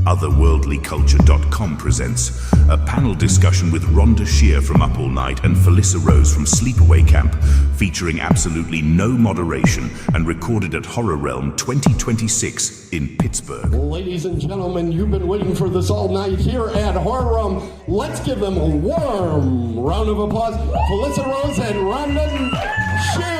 Otherworldlyculture.com presents a panel discussion with Rhonda Shear from Up All Night and Felissa Rose from Sleepaway Camp, featuring absolutely no moderation and recorded at Horror Realm 2026 in Pittsburgh. Ladies and gentlemen, you've been waiting for this all night here at Horror Realm. Let's give them a warm round of applause. Felissa Rose and Rhonda Shear.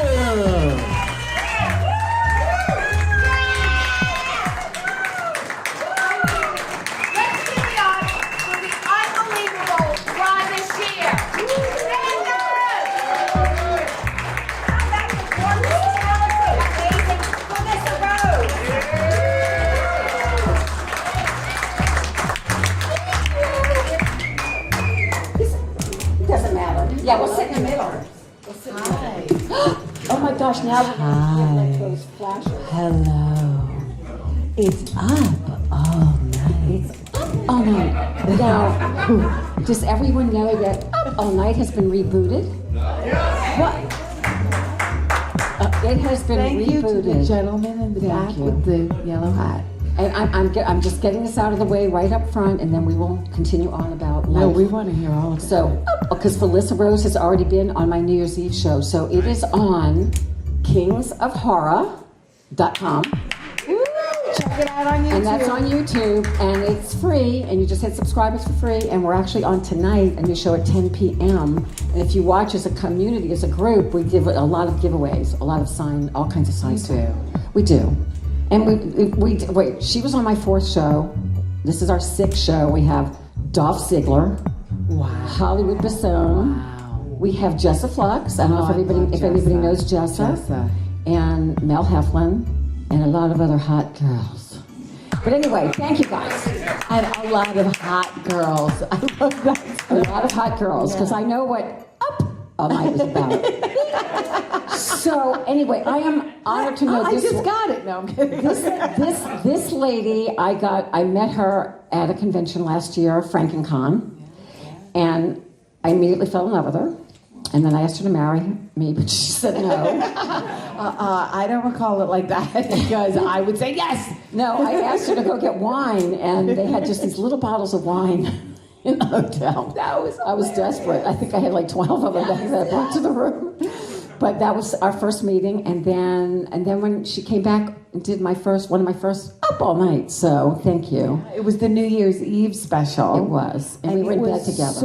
Yeah, we'll sit in the middle. Hi. Oh my gosh, now we have like those flashes. Hello. It's up all night. It's up all night. Now, does everyone know that Up All Night has been rebooted? What? It has been Thank rebooted. you to the gentleman in the back with the yellow hat. And I'm just getting this out of the way right up front, and then we will continue on about life. No, we want to hear all of it. So, because Felissa Rose has already been on my New Year's Eve show, so it is on kingsofhorror.com. Check it out on YouTube. And that's on YouTube, and it's free, and you just hit subscribe, it's for free, and we're actually on tonight, a new show at 10 p.m. And if you watch as a community, as a group, we give a lot of giveaways, a lot of all kinds of signs too. We do. And wait, she was on my fourth show. This is our sixth show. We have Dolph Ziggler, Wow. Hollywood Basone. Wow. We have Jessa Flux. I don't know if anybody knows Jessa. And Mel Heflin, and a lot of other hot girls. But anyway, thank you guys. And a lot of hot girls. I love that. A lot of hot girls, because I know what Up All Night is about. So anyway, I am honored to know this. I just got it. No, I'm kidding. This lady, I met her at a convention last year, FrankenCon, and I immediately fell in love with her. And then I asked her to marry me, but she said no. I don't recall it like that because I would say yes. No, I asked her to go get wine, and they had just these little bottles of wine in the hotel. I was desperate. I think I had like 12 of them that I brought to the room. But that was our first meeting, and then when she came back and did one of my first Up All Night. So thank you. It was the New Year's Eve special. It was, and we were in bed together.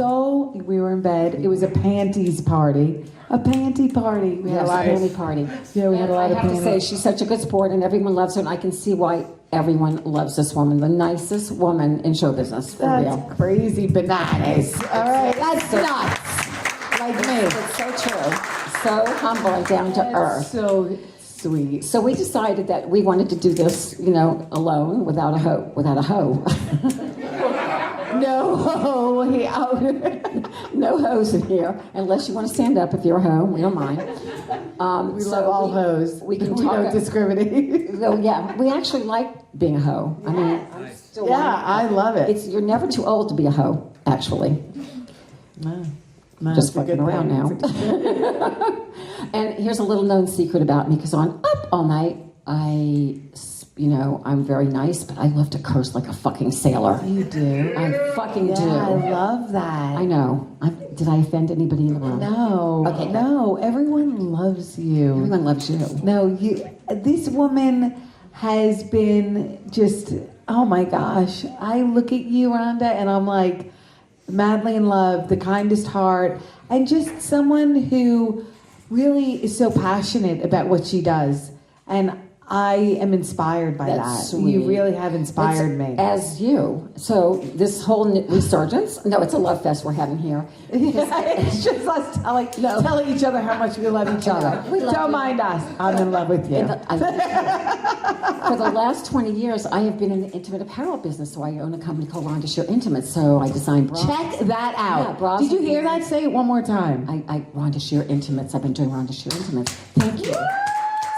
We were in bed. It was a panties party. A panty party. We had a panty party. Yeah, we had a lot of panties. I have to say, panties. she's such a good sport, and everyone loves her, and I can see why everyone loves this woman. The nicest woman in show business. That's crazy bananas. All right, that's nuts. Like me. It's so true. So humble and down to earth. So sweet. So we decided that we wanted to do this, alone, without a hoe. No hoes in here, unless you want to stand up if you're a hoe. We don't mind. We love all hoes. We don't discriminate. So yeah, we actually like being a hoe. I mean, I love it. You're never too old to be a hoe, actually. No. Just fucking around now. And here's a little known secret about me, because on Up All Night, I'm very nice, but I love to curse like a fucking sailor. You do? I fucking do. I love that. I know. Did I offend anybody in the room? No. Okay. No, everyone loves you. Everyone loves you. No, this woman has been just, oh my gosh. I look at you, Rhonda, and I'm like, madly in love, the kindest heart, and just someone who really is so passionate about what she does. And I am inspired by that. Sweet. You really have inspired me. As you. So this whole resurgence, no, it's a love fest we're having here. It's just us telling each other how much we love each other. Don't mind us. I'm in love with you. I love you. For the last 20 years, I have been in the intimate apparel business, so I own a company called Rhonda Shear Intimates, so I design bras. Check that out. Yeah, bras. Did you hear that? Say it one more time. Rhonda Shear Intimates. I've been doing Rhonda Shear Intimates. Thank you.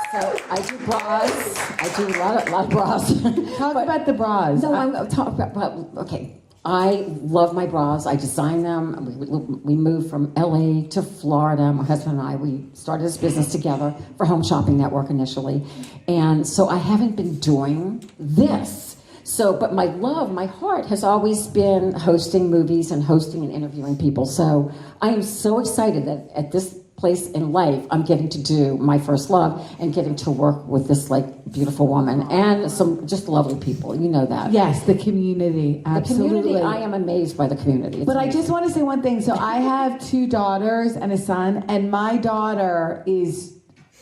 So I do bras. I do a lot of bras. Talk about the bras. No, I'm talking about, okay. I love my bras. I design them. We moved from LA to Florida. My husband and I, we started this business together for Home Shopping Network initially. And so I haven't been doing this. So, but my love, my heart has always been hosting movies and hosting and interviewing people. So I am so excited that at this place in life, I'm getting to do my first love and getting to work with this like beautiful woman and some just lovely people. You know that. Yes, the community. Absolutely. The community, I am amazed by the community. It's But amazing. I just want to say one thing. So I have 2 daughters and a son, and my daughter is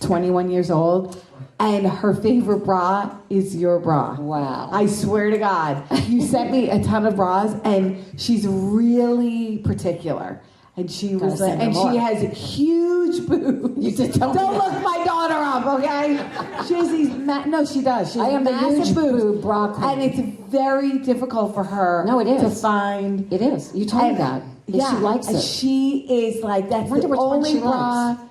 21 years old, and her favorite bra is your bra. Wow. I swear to God. You sent me a ton of bras, and she's really particular. And she was like, send her and more. she has huge boobs. You did tell me Don't that. look my daughter up, okay? She has these, no, she does. She has I am a massive huge boobs. boob bra queen. And it's very difficult for her No, it is. to find. It is. You told me that. And Yeah, she likes and it. she is like, that's wonder the which one only she bra. likes.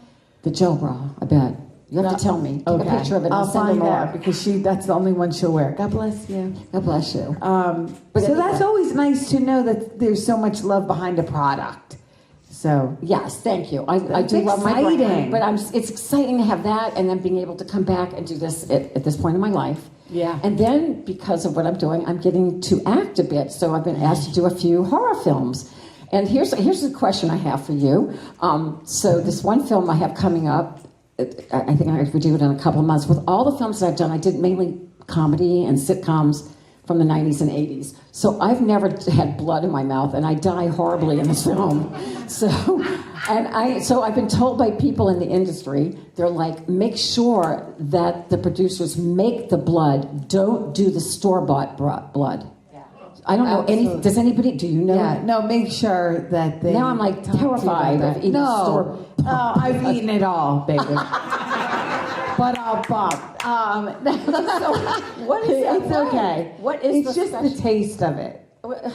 The Joe bra, I bet. You have to tell me. Take a picture of it and I'll send her find more. out because that's the only one she'll wear. God bless you. God bless you. So anyway. that's always nice to know that there's so much love behind a product. So Yes, thank you. I That's do love my exciting. brand, but it's exciting to have that and then being able to come back and do this at this point in my life. Yeah. And then because of what I'm doing, I'm getting to act a bit. So I've been asked to do a few horror films. And here's a question I have for you. So this one film I have coming up, I think I would do it in a couple of months. With all the films that I've done, I did mainly comedy and sitcoms from the 90s and 80s. So I've never had blood in my mouth, and I die horribly in this film. So I've been told by people in the industry, they're like, make sure that the producers make the blood, don't do the store-bought blood. I don't know Absolutely. does anybody, do you know? yeah, no, make sure that they. Now I'm like talk to you terrified about of that. eating no, store- Oh, I've eaten it all, baby. But I'll bump. What is that It's blood? okay. What is It's the just special- the taste of it.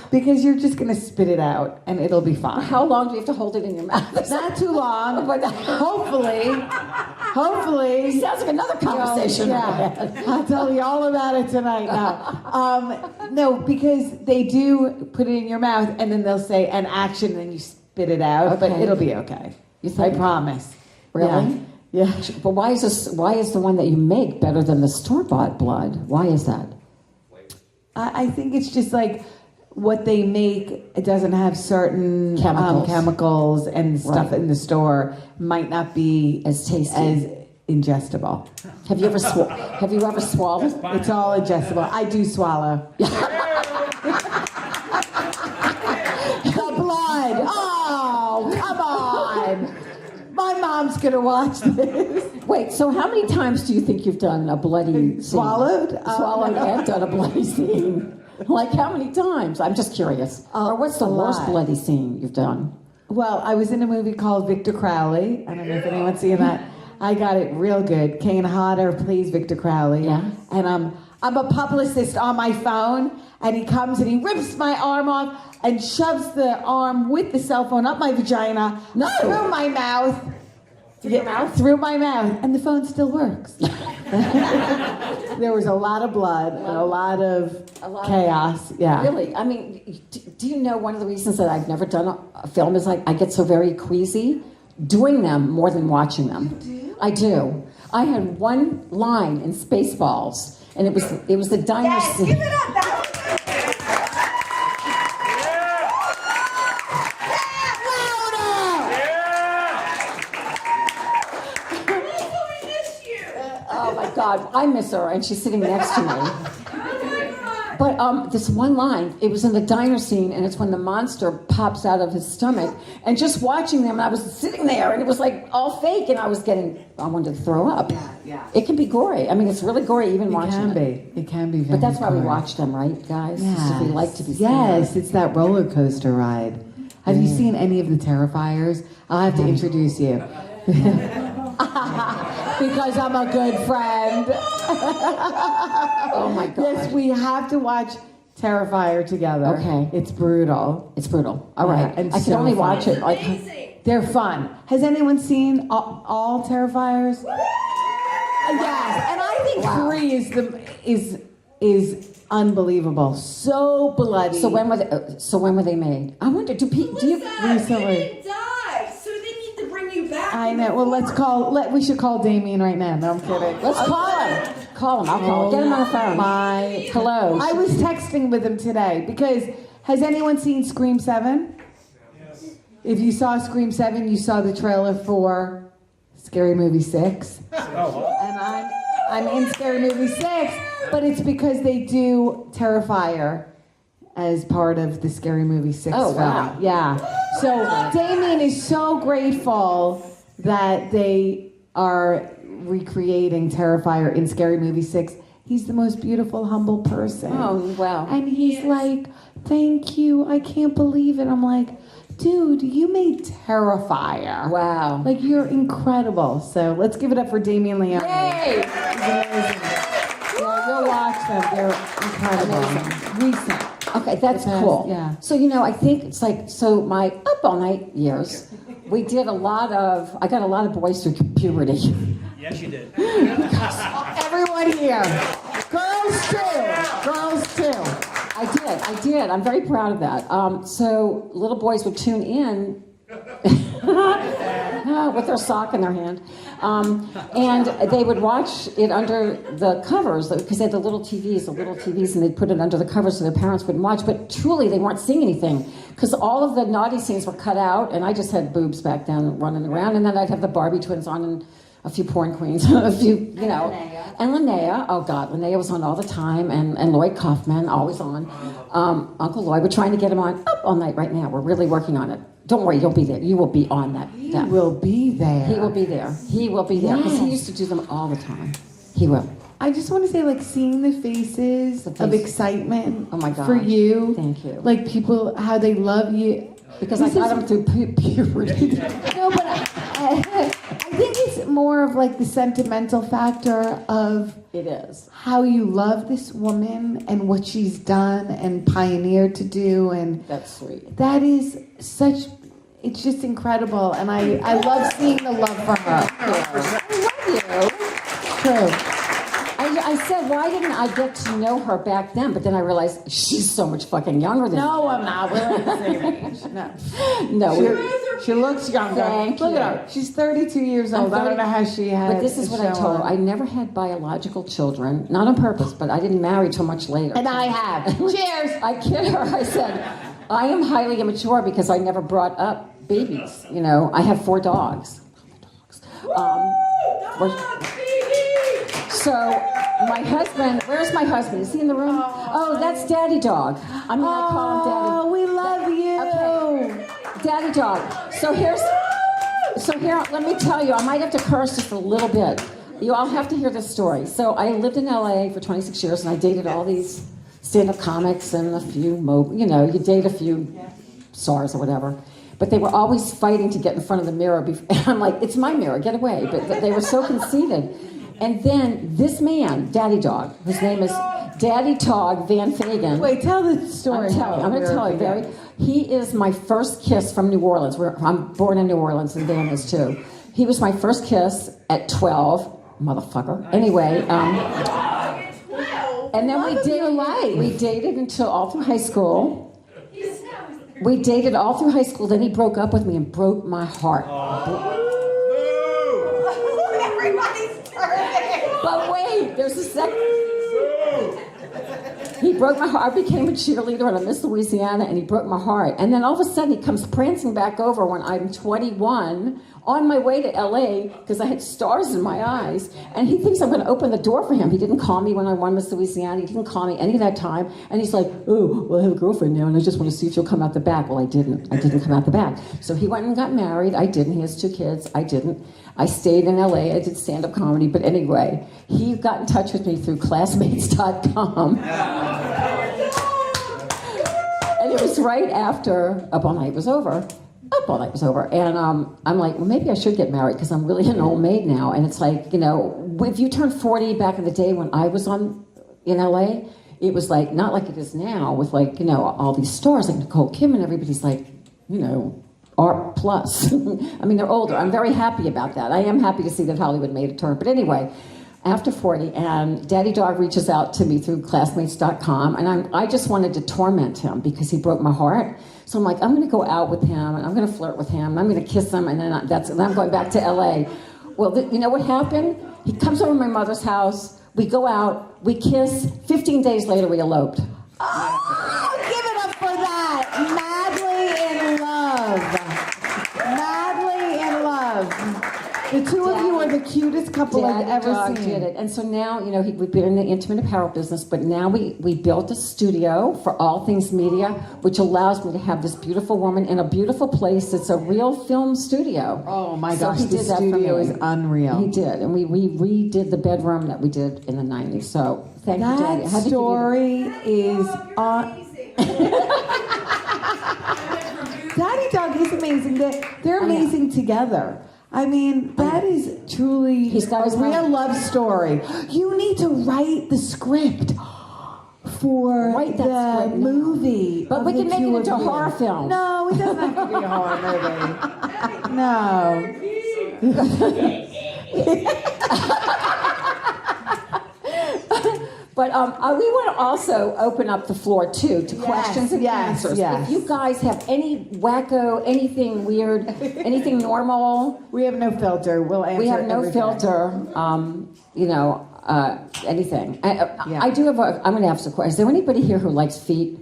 Because you're just gonna spit it out, and it'll be fine. How long do you have to hold it in your mouth? Not too long, but hopefully. Sounds like another conversation. Yeah, I'll tell you all about it tonight. No, because they do put it in your mouth, and then they'll say an action, and then you spit it out. But Okay. it'll be okay. You think? I promise. Really? Yeah. But why is the one that you make better than the store-bought blood? Why is that? I think it's just like what they make. It doesn't have certain chemicals and stuff Right. in the store might not be As tasty. as ingestible. Have you ever swallowed? It's all ingestible. I do swallow. The blood. Oh, come on. My mom's gonna watch this. Wait, so how many times do you think you've done a bloody scene? Swallowed? Swallowed and done a bloody scene. Like how many times? I'm just curious. Or what's the a worst lot. bloody scene you've done? Well, I was in a movie called Victor Crowley. I don't know if anyone's seen that. I got it real good. Kane Hodder plays Victor Crowley. Yeah. And I'm a publicist on my phone, and he comes and he rips my arm off and shoves the arm with the cell phone up my vagina, No. through my mouth. Through your mouth? Through my mouth. And the phone still works. There was a lot of blood and a lot of chaos. Yeah. Really? I mean, do you know one of the reasons that I've never done a film is like I get so very queasy doing them more than watching them. You do? I do. I had one line in Spaceballs, and it was the diner scene. Give it up. That Oh my God, I miss her, and she's sitting next to me. But this one line, it was in the diner scene, and it's when the monster pops out of his stomach, and just watching them, I was sitting there, and it was like all fake, and I wanted to throw up. Yeah. It can be gory. I mean, it's really gory even watching it. It can be very But that's why we gory. watch them, right, guys? Yes. Because we like to be Yes, scared. it's that roller coaster ride. Have you seen any of the Terrifiers? I'll have to introduce you. Because I'm a good friend. Oh my God. Yes, we have to watch Terrifier together. Okay. It's brutal. It's brutal. All right. Yeah, and I can so only fun. watch it. Like, They're fun. Has anyone seen all Terrifiers? Yes, and I think 3 is unbelievable. So bloody. so when were they made? I wonder. Do you? Recently. They didn't die, so they need to bring you back. I know. Well, we should call Damien right now. No, I'm kidding. Let's call him. Call him. I'll call him. Get him on the phone. Hello. I was texting with him today because has anyone seen Scream 7? Yes. If you saw Scream 7, you saw the trailer for Scary Movie 6. And I'm in Scary Movie 6, but it's because they do Terrifier as part of the Scary Movie 6 film. Wow. Yeah. So Damien is so grateful that they are recreating Terrifier in Scary Movie 6. He's the most beautiful, humble person. Oh, wow. And he's like, thank you, I can't believe it. I'm like, dude, you made Terrifier. Wow. Like, you're incredible. So let's give it up for Damien Leone. Yay! He's amazing. Yeah, you'll watch them. They're incredible. Recent. Okay, that's cool. Yeah. So, I think it's like, so my up all night years, I got a lot of boys through puberty. Yes, you did. Everyone here. Girls too. I did. I'm very proud of that. So little boys would tune in with their sock in their hand. And they would watch it under the covers because they had the little TVs, and they'd put it under the covers so their parents wouldn't watch. But truly, they weren't seeing anything because all of the naughty scenes were cut out, and I just had boobs back then running around, and then I'd have the Barbie twins on and a few porn queens, a few, and Linnea. Oh God, Linnea was on all the time, and Lloyd Kaufman always on. Uncle Lloyd, we're trying to get him on up all night right now. We're really working on it. Don't worry, you'll be there. You will be on that. He will be there. He will be there. He will be there because he used to do them all the time. He will. I just want to say, like, seeing the faces of excitement Oh my God. for you. Thank you. Like, people, how they love you. Because I got him through puberty. No, but I think it's more of like the sentimental factor of It is. how you love this woman and what she's done and pioneered to do, and That's sweet. that is such. It's just incredible, and I love seeing the love for her. I love you. True. I said, why didn't I get to know her back then? But then I realized she's so much fucking younger than No, me. I'm not. We're like the same age. No. No. She looks younger. Thank Look you. at her. She's 32 years old. I don't know how she had. But this is what I told her. I never had biological children, not on purpose, but I didn't marry till much later. And I have. Cheers. I kid her. I said, I am highly immature because I never brought up babies. I have 4 dogs. So my husband, where's my husband? Is he in the room? Oh, that's Daddy Dog. I call him Daddy. Oh, we love you. Okay. Daddy Dog. So here, let me tell you, I might have to curse just a little bit. You all have to hear this story. So I lived in LA for 26 years and I dated all these stand-up comics and a few, you date a few stars or whatever. But they were always fighting to get in front of the mirror. And I'm like, it's my mirror, get away. But they were so conceited. And then this man, Daddy Dog, whose name is Daddy Dog Van Fagan. Wait, tell the story. I'm going to tell you. He is my first kiss from New Orleans. I'm born in New Orleans, and Dan is too. He was my first kiss at 12, motherfucker. Anyway, and then we dated until all through high school. We dated all through high school. Then he broke up with me and broke my heart. Everybody's turning. But wait, there's a second. He broke my heart. I became a cheerleader and I Miss Louisiana, and he broke my heart. And then all of a sudden, he comes prancing back over when I'm 21, on my way to LA, because I had stars in my eyes. And he thinks I'm going to open the door for him. He didn't call me when I won Miss Louisiana. He didn't call me any of that time. And he's like, oh, well, I have a girlfriend now, and I just want to see if she'll come out the back. Well, I didn't. I didn't come out the back. So he went and got married. I didn't. He has 2 kids. I didn't. I stayed in LA. I did stand-up comedy. But anyway, he got in touch with me through classmates.com. And it was right after Up All Night was over. And I'm like, well, maybe I should get married because I'm really an old maid now. And it's like, if you turned 40 back in the day when I was in LA, it was like, not like it is now with like, all these stars like Nicole Kim, and everybody's like, art plus. I mean, they're older. I'm very happy about that. I am happy to see that Hollywood made a turn. But anyway, after 40, and Daddy Dog reaches out to me through classmates.com, and I just wanted to torment him because he broke my heart. So I'm like, I'm going to go out with him, and I'm going to flirt with him, and I'm going to kiss him, and then I'm going back to LA. Well, you know what happened? He comes over to my mother's house. We go out, we kiss, 15 days later we eloped. Oh, give it up for that. Madly in love. Madly in love. The two of you are the cutest couple I've ever Dog seen. did it. And so now, we've been in the intimate apparel business, but now we built a studio for all things media, which allows me to have this beautiful woman in a beautiful place. It's a real film studio. Oh my So gosh, he the did that for studio me. is unreal. He did, and we redid the bedroom that we did in the 90s. So thank you, Daddy. I That had to give you story is on. Daddy Dog is amazing. They're amazing together. I mean, that is truly He's got his a real own- love story. You need to write the script for Write that the script now. movie. But of we the can make two it into a of you. horror film. No, it doesn't have to be a horror movie. No. But we want to also open up the floor, too, to questions and answers. yes. If you guys have any wacko, anything weird, anything normal, We have no filter. We'll answer we have no everything. filter, anything. Yeah. I do have I'm going to ask a question. Is there anybody here who likes feet?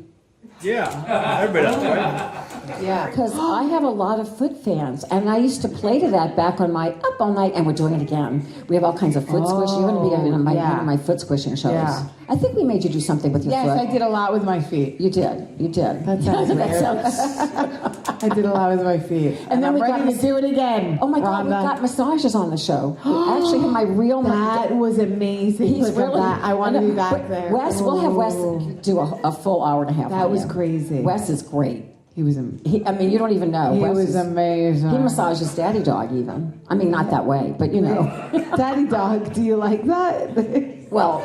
Yeah, everybody does, right? Yeah. Because I have a lot of foot fans, and I used to play to that back on my Up All Night, and we're doing it again. We have all kinds of foot squish. You're going to be in one of my foot squishing shows. Yeah. I think we made you do something with your Yes, foot. I did a lot with my feet. You did. That sounds weird. I did a lot with my feet. And then I'm we got ready to do it again. Oh my God, we Rhonda. got massages on the show. I actually have my real That was amazing. He's Look at really. that. I want to be back but there. Wes, we'll have Wes Oh. do a full hour and a half. That on was you. crazy. Wes is great. He was You don't even know. he Wes was is- amazing. He massages Daddy Dog even. I mean, not that way, but Daddy Dog, do you like that? Well,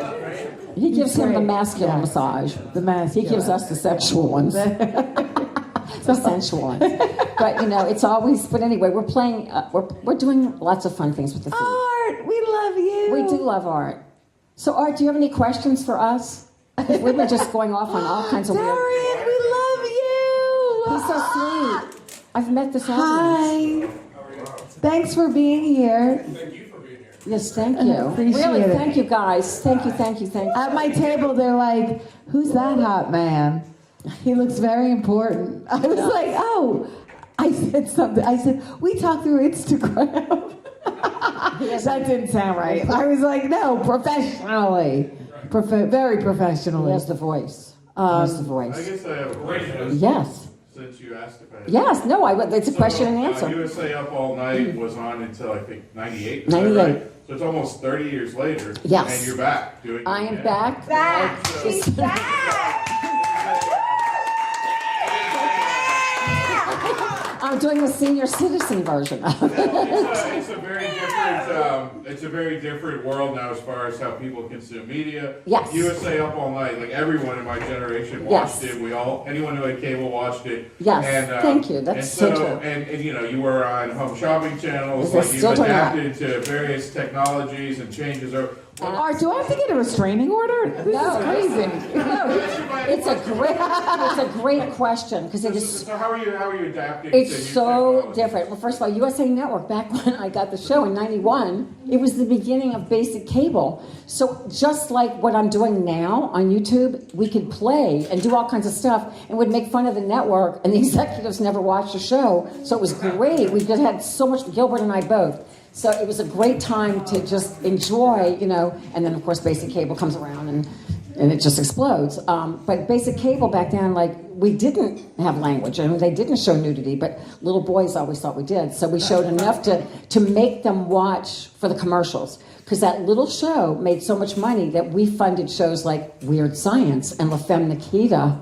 he gives him the great. masculine Yeah. massage. The masculine. He gives us the sexual ones. The sensual ones. But it's always. But anyway, we're playing. We're doing lots of fun things with the feet. Art, we love you. We do love Art. So Art, do you have any questions for us? We were just going off on all kinds of weird. Darian, we love you. He's so sweet. I've met this audience. Hi. Thanks for being here. Yes, thank you. Appreciate really, it. thank you guys. Thank you. At my table, they're like, "Who's that hot man? He looks very important." I was like, "Oh." I said something. I said, "We talk through Instagram." That didn't sound right. I was like, "No, professionally, very He professionally." has the voice. He has the I voice. guess I have a question. Yes. Since you asked if I had. Yes. No. It's a question and answer. USA Up All Night was on until I think 98. 98. Right? So it's almost 30 years later. Yes. And you're back doing it I am again. back. Back. She's back. I'm doing the senior citizen version of it. It's a very different world now as far as how people consume media. Yes. USA Up All Night, like everyone in my generation Yes. watched it. Anyone who had cable watched it. Yes. And, Thank you. That's so true. And you were on home shopping channels. Yes, Like you've still doing that. adapted to various technologies and changes. Art, do I have to get a restraining order? This is crazy. No, it's a great question because it is. So how are you adapting? It's to new so technology? different. Well, first of all, USA Network, back when I got the show in 91, it was the beginning of basic cable. So just like what I'm doing now on YouTube, we could play and do all kinds of stuff and would make fun of the network, and the executives never watched the show. So it was great. We just had so much, Gilbert and I both. So it was a great time to just enjoy, and then of course basic cable comes around and it just explodes. But basic cable back then, we didn't have language. I mean, they didn't show nudity, but little boys always thought we did. So we showed enough to make them watch for the commercials. Because that little show made so much money that we funded shows like Weird Science and La Femme Nikita.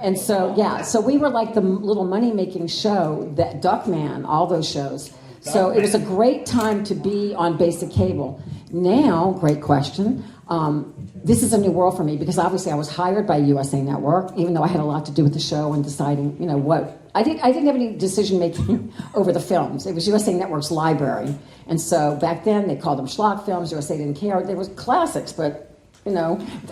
And so, so we were like the little money-making show, that Duckman, all those shows. So it was a great time to be on basic cable. Now, great question. This is a new world for me because obviously I was hired by USA Network, even though I had a lot to do with the show and deciding, what. I didn't have any decision making over the films. It was USA Network's library. And so back then they called them schlock films. USA didn't care. They were classics, but,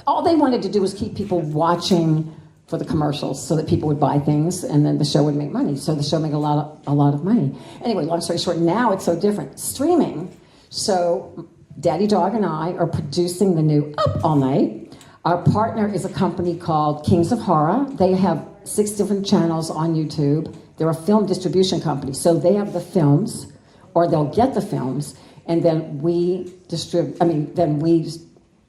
all they wanted to do was keep people watching for the commercials so that people would buy things and then the show would make money. So the show made a lot of money. Anyway, long story short, now it's so different. Streaming. So Daddy Dog and I are producing the new Up All Night. Our partner is a company called Kings of Horror. They have 6 different channels on YouTube. They're a film distribution company, so they have the films, or they'll get the films, and then we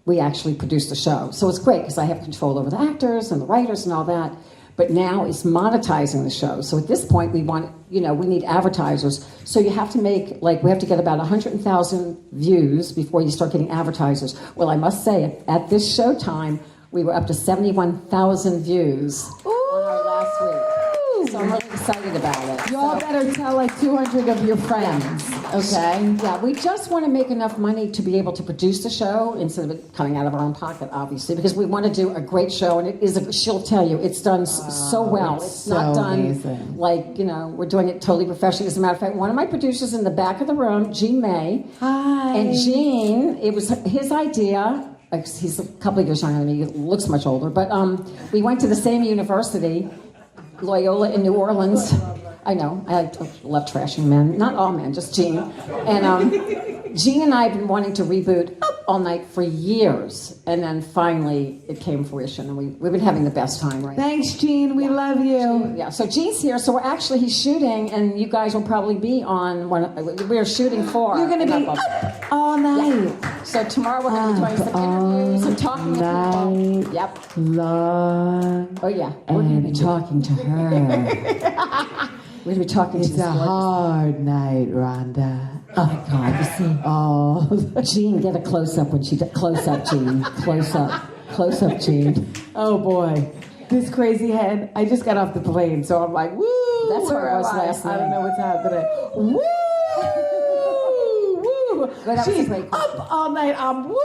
we actually produce the show. So it's great because I have control over the actors and the writers and all that. But now it's monetizing the show. So at this point, we need advertisers. So you have to make, we have to get about 100,000 views before you start getting advertisers. Well, I must say, at this showtime, we were up to 71,000 views on our last week. So I'm really excited about it. Y'all better tell 200 of your friends, okay? Yeah, we just want to make enough money to be able to produce the show instead of it coming out of our own pocket, obviously, because we want to do a great show, and she'll tell you, it's done so well. It's not done amazing. We're doing it totally professionally. As a matter of fact, one of my producers in the back of the room, Gene May. Hi. And Gene, it was his idea. He's a couple of years younger than me. He looks much older. But we went to the same university, Loyola in New Orleans. I know, I love trashing men. Not all men, just Gene. And Gene and I have been wanting to reboot Up All Night for years. And then finally it came fruition, and we've been having the best time right now. Thanks, Gene. We love you. Yeah, so Gene's here, so he's shooting, and you guys will probably be on we're shooting for. You're going to be up all night. Yeah. So tomorrow we're going to be doing some interviews and talking to people. Yep. Long. Oh yeah, we're going to be talking to her. We're going to be talking to It's this a gorgeous- hard night, Rhonda. Oh my God, you see. Oh. Jean, get a close-up when she... Close-up, Jean. Close-up. Close-up, Jean. Oh, boy. This crazy head. I just got off the plane, so I'm like, woo! That's where I was am last night. I don't know what's happening. Woo! Woo! But that was She's great. up all night. I'm woo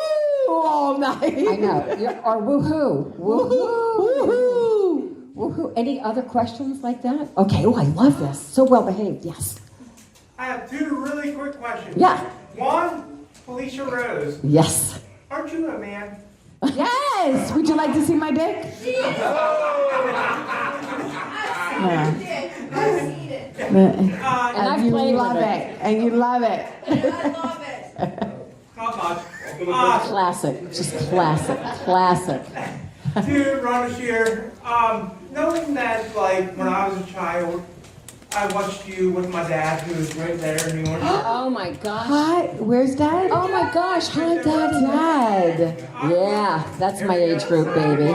all night. I know. Or woohoo. Woohoo. Woohoo! Woohoo. Any other questions like that? Okay. Oh, I love this. So well behaved. Yes. I have 2 really quick questions. Yeah. One, Felicia Rose, Yes. aren't you a man? Yes! Would you like to see my dick? I've seen it. And I've you played love with it. And you love it. I love it. Not much. Classic. Just classic. Classic. To Rhonda Shear, knowing that, when I was a child, I watched you with my dad, who was right there in New York. Oh my gosh. Hi, where's Dad? Oh my gosh. Hi, Daddy. Dad. Yeah, that's my age group, baby.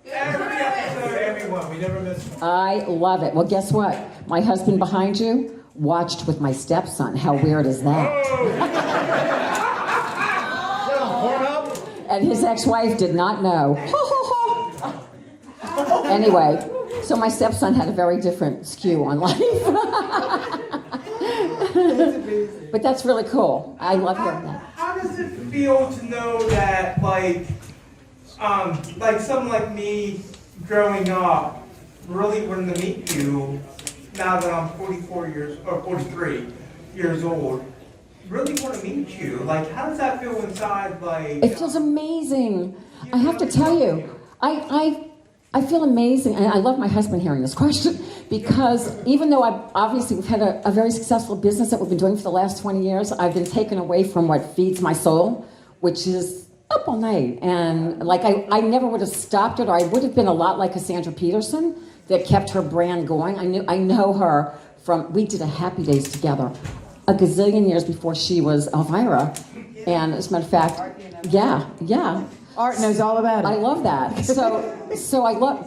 Every episode, everyone. We never miss one. I love it. Well, guess what? My husband behind you watched with my stepson. How weird is that? And his ex-wife did not know. Anyway, so my stepson had a very different skew on life. But that's really cool. I love hearing that. How does it feel to know that, someone like me growing up really wanted to meet you now that I'm 43 years old? Really want to meet you. How does that feel inside? It feels amazing. I have to tell you, I feel amazing, and I love my husband hearing this question, because even though we've had a very successful business that we've been doing for the last 20 years, I've been taken away from what feeds my soul, which is Up All Night. And I never would have stopped it, or I would have been a lot like Cassandra Peterson that kept her brand going. I know her from, we did a Happy Days together a gazillion years before she was Elvira. And as a matter of fact, yeah. Art knows all about it. I love that.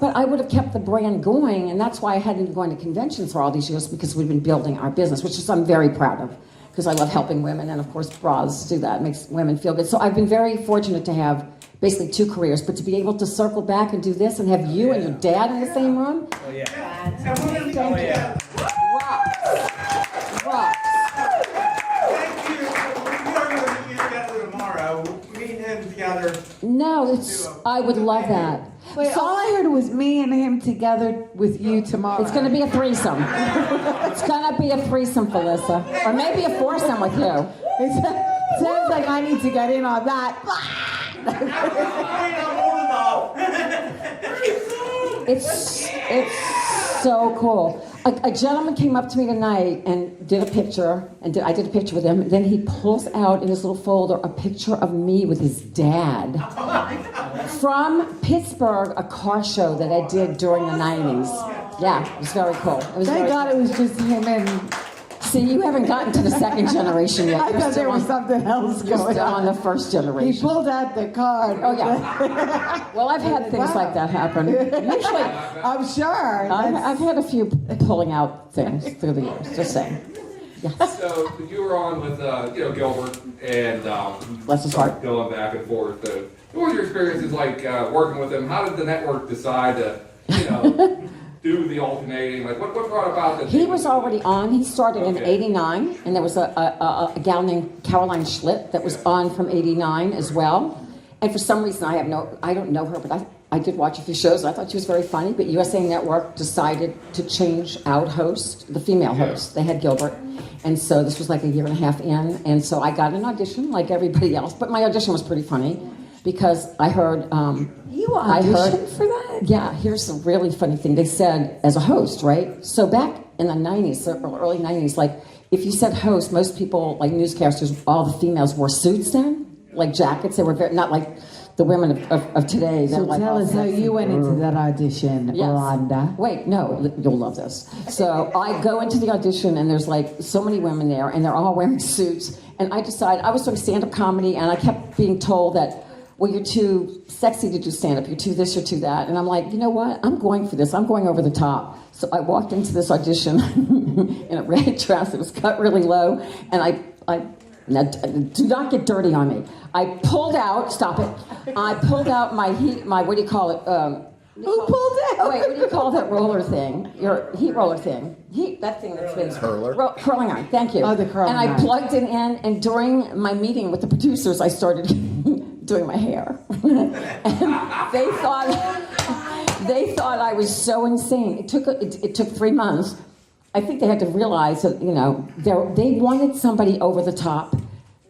But I would have kept the brand going, and that's why I hadn't been going to conventions for all these years, because we've been building our business, which I'm very proud of, because I love helping women, and of course bras do that. It makes women feel good. So I've been very fortunate to have basically 2 careers, but to be able to circle back and do this and have you and your dad in the same room. And we're going to Thank you. Rocks. Thank you. We are going to be together tomorrow. Me and him together. No, I would love that. Wait, all I heard was me and him together with you tomorrow. It's going to be a threesome. It's going to be a threesome, Felissa. Or maybe a foursome with you. It sounds like I need to get in on that. It's so cool. A gentleman came up to me tonight and did a picture, and I did a picture with him. Then he pulls out in his little folder a picture of me with his dad from Pittsburgh, a car show that I did during the 90s. Yeah, it was very cool. It was Thank very God cool. it was just him and... See, you haven't gotten to the second generation yet. I You're thought still there was on- something else You're going still on on. the first He generation. pulled out the card. Oh, yeah. Well, I've had things like that happen. Usually, I'm sure. I've had a few pulling out things through the years, just saying. Yes. So you were on with Gilbert and Bless his heart. going back and forth. What was your experiences like working with him? How did the network decide to do the alternating? Like what brought about that? He was already on. He started in Okay. '89, and there was a gal named Caroline Schlitt that was on from '89 as well. And for some reason, I don't know her, but I did watch a few shows. I thought she was very funny. But USA Network decided to change out host, the female host. They had Gilbert, and so this was like a year and a half in, and so I got an audition like everybody else. But my audition was pretty funny because I heard. You auditioned for that? Yeah, here's the really funny thing. They said, as a host, right? So back in the 90s, or early 90s, like, if you said host, most people, like newscasters, all the females wore suits then, like jackets. They were very, not like the women of today. So like tell all us how sexy. you went into that audition, Yes. Rhonda. Wait, no, you'll love this. So I go into the audition, and there's like so many women there, and they're all wearing suits. And I decided, I was doing stand-up comedy, and I kept being told that, well, you're too sexy to do stand-up, you're too this, you're too that. And I'm like, you know what? I'm going for this. I'm going over the top. So I walked into this audition in a red dress. It was cut really low. And now, do not get dirty on me. I pulled out, stop it. I pulled out my what do you call it? Who pulled out? Wait, what do you call that roller thing? Your heat roller thing. That thing that spins. Curler? Curling iron, thank you. Oh, the curling And I iron. plugged it in, and during my meeting with the producers, I started doing my hair. And they thought I was so insane. It took 3 months. I think they had to realize that, they wanted somebody over the top,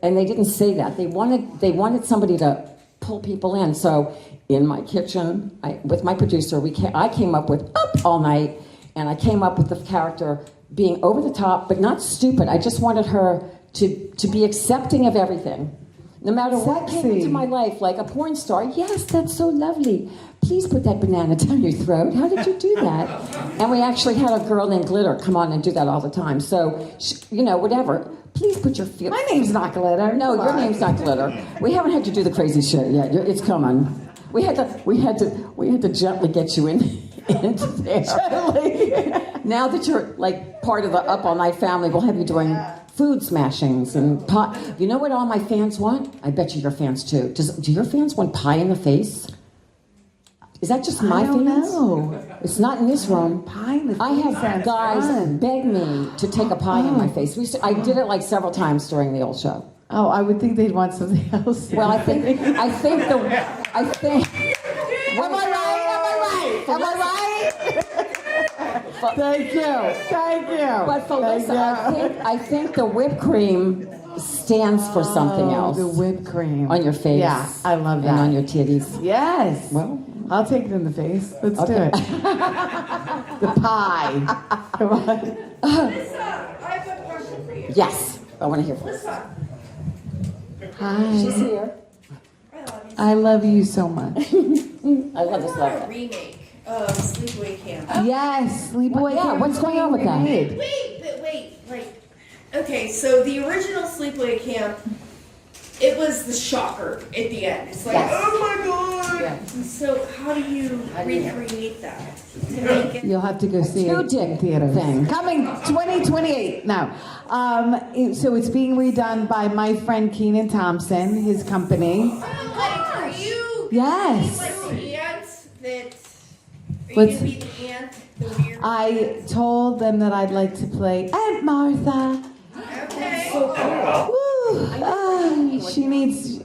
and they didn't say that. They wanted somebody to pull people in. So in my kitchen, with my producer, I came up with Up All Night, and I came up with the character being over the top, but not stupid. I just wanted her to be accepting of everything. No matter what came Sexy. into my life, like a porn star, yes, that's so lovely. Please put that banana down your throat. How did you do that? And we actually had a girl named Glitter come on and do that all the time. So, whatever. Please put your feet. My name's not Glitter. No, Come your on. name's not Glitter. We haven't had to do the crazy shit yet. It's coming. We had to gently get you into there. Now that you're like part of the Up All Night family, we'll have you doing food smashings and pie. You know what all my fans want? I bet you your fans too. Do your fans want pie in the face? Is that just my I don't fans? know. It's not in this room. Pie in the I face have sounds guys fun. beg me to take a pie in my face. I did it like several times during the old show. Oh, I would think they'd want something else. Well, I think. Am I right? Thank you. But Thank Felissa, you. I think the whipped cream stands for something else. The whipped cream. On your face. Yeah, I love that. And on your titties. Yes. Well, I'll take it in the face. Let's do Okay. it. The pie. Come on. Lisa, I have a question for you. yes. I want to hear from her. Lisa, She's Hi. here. I love you so much. I love this a love. remake of Sleepaway Camp. Yes, Sleepaway Yeah, Camp what's is going on with that? remade. Okay, so the original Sleepaway Camp, it was the shocker at the end. It's like, Yes. oh my god! Yeah. So how do you recreate that to make it? You'll have to go see Two it in dick theaters. thing. Coming 2028 now. So it's being redone by my friend Keenan Thompson, his company. Like, are you Yes. like the ant that? Are you What's- gonna be the ant? The weird. I told them that I'd like to play Aunt Martha. Okay. Woo! She needs.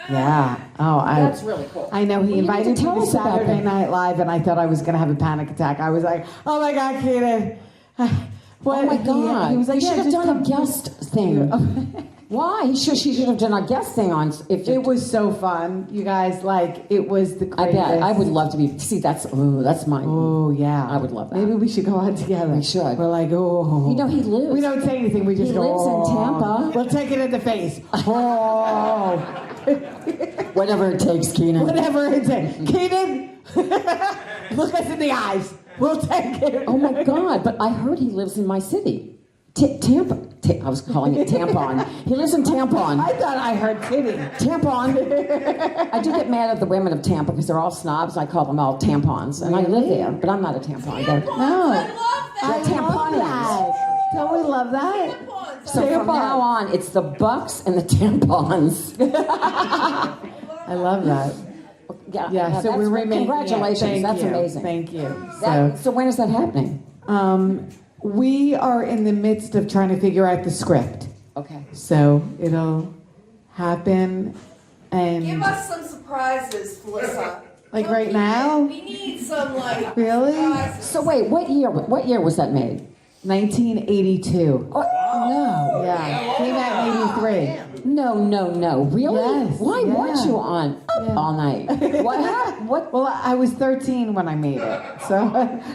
Yeah. Oh, That's really cool. I know he Well, you need to invited me tell to us about Saturday that. Night Live, and I thought I was going to have a panic attack. I was like, "Oh my God, Keenan!" Oh my God. He was like, you "Yeah, should have just done come a guest thing. Why? She should have done a guest thing on. If It was so fun, you guys. Like, it was the I greatest. bet I would love to be. See, that's mine. Oh yeah, I would love that. Maybe we should go out together. We should. We're like, oh. You know, he lives. We don't say anything. We just He go. lives in "Oh." Tampa. We'll take it in the face. Oh, Whatever it takes, Keenan. whatever it takes. Keenan, look us in the eyes. We'll take it. Oh my God! But I heard he lives in my city, Tampa. I was calling it Tampon. He lives in Tampon. I thought I heard kitty. Tampon. I do get mad at the women of Tampa because they're all snobs. I call them all tampons, and I live there, but I'm not a tampon. No, I love that. I love that. Don't we love that? So from now on, it's the bucks and the tampons. I love that. Yeah, so we're remaking. Congratulations, that's amazing. Thank you. So when is that happening? We are in the midst of trying to figure out the script. Okay. So it'll happen, and Give us some surprises, Felissa. Like right now? We need some like Really? surprises. So wait, what year was that made? 1982. Oh, no. Yeah, came out in '83. No, really? Yes, Why yeah. weren't you on Up All Night? What? Well, I was 13 when I made it. So